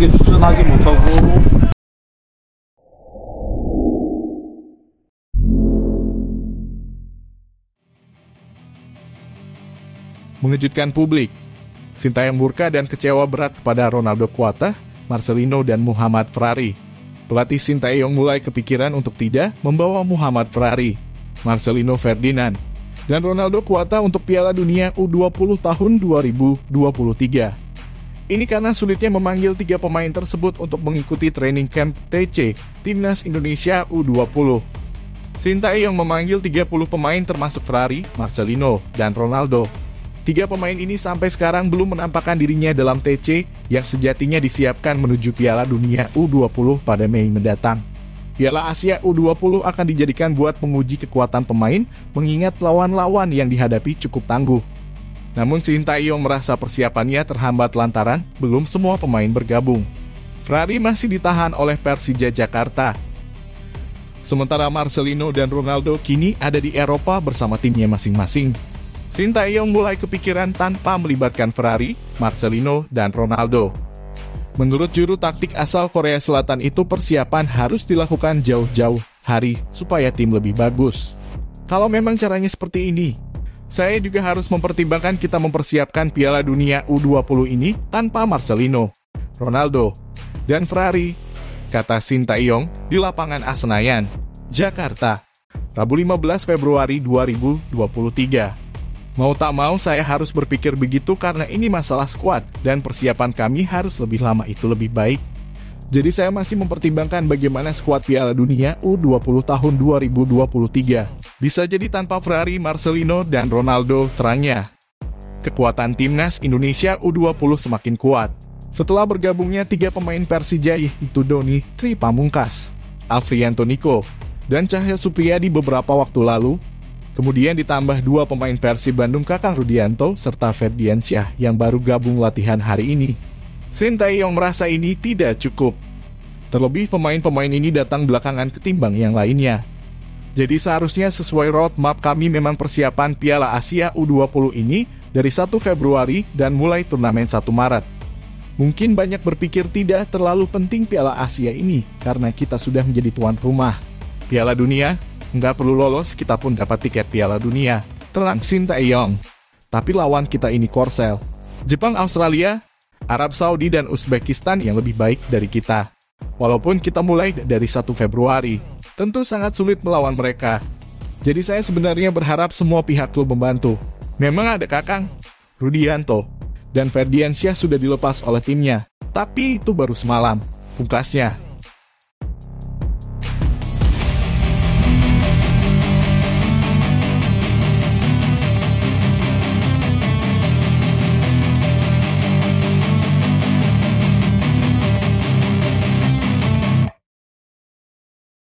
경기에 출전하지 못하고 mengejutkan publik. Sintayong murka dan kecewa berat kepada Ronaldo Kuatah, Marcelino, dan Muhammad Ferrari. Pelatih Sintayong mulai kepikiran untuk tidak membawa Muhammad Ferrari, Marcelino Ferdinand, dan Ronaldo Kuatah untuk Piala Dunia U20 tahun 2023. Ini karena sulitnya memanggil 3 pemain tersebut untuk mengikuti training camp TC Timnas Indonesia U20. Sintayong memanggil 30 pemain termasuk Ferrari, Marcelino, dan Ronaldo. 3 pemain ini sampai sekarang belum menampakkan dirinya dalam TC yang sejatinya disiapkan menuju Piala Dunia U20 pada Mei mendatang. Piala Asia U20 akan dijadikan buat menguji kekuatan pemain mengingat lawan-lawan yang dihadapi cukup tangguh. Namun Sintayong merasa persiapannya terhambat lantaran belum semua pemain bergabung. Ferrari masih ditahan oleh Persija Jakarta. Sementara Marcelino dan Ronaldo kini ada di Eropa bersama timnya masing-masing. Sintayong mulai kepikiran tanpa melibatkan Ferrari, Marcelino, dan Ronaldo. Menurut juru taktik asal Korea Selatan itu persiapan harus dilakukan jauh-jauh hari supaya tim lebih bagus. Kalau memang caranya seperti ini, saya juga harus mempertimbangkan kita mempersiapkan Piala Dunia U20 ini tanpa Marcelino, Ronaldo, dan Ferrari, kata Sintayong di lapangan Senayan, Jakarta, Rabu 15 Februari 2023. Mau tak mau saya harus berpikir begitu karena ini masalah skuad dan persiapan kami harus lebih lama itu lebih baik. Jadi saya masih mempertimbangkan bagaimana skuad Piala Dunia U20 tahun 2023. Bisa jadi tanpa Ferrari, Marcelino, dan Ronaldo, terangnya. Kekuatan timnas Indonesia U20 semakin kuat. Setelah bergabungnya 3 pemain Persija yaitu Doni, Tri Pamungkas, Afriyanto Niko, dan Cahya Supriyadi beberapa waktu lalu, kemudian ditambah 2 pemain Persib Bandung Kakang Rudianto serta Ferdiansyah yang baru gabung latihan hari ini. Sintayong merasa ini tidak cukup. Terlebih pemain-pemain ini datang belakangan ketimbang yang lainnya. Jadi seharusnya sesuai roadmap kami memang persiapan Piala Asia U20 ini dari 1 Februari dan mulai turnamen 1 Maret. Mungkin banyak berpikir tidak terlalu penting Piala Asia ini karena kita sudah menjadi tuan rumah. Piala Dunia nggak perlu lolos, kita pun dapat tiket Piala Dunia, terang Sintayong. Tapi lawan kita ini Korsel, Jepang, Australia, Arab Saudi, dan Uzbekistan yang lebih baik dari kita. Walaupun kita mulai dari 1 Februari, tentu sangat sulit melawan mereka. Jadi saya sebenarnya berharap semua pihak klub membantu. Memang ada Kakang Rudianto dan Ferdiansyah sudah dilepas oleh timnya, tapi itu baru semalam, pungkasnya.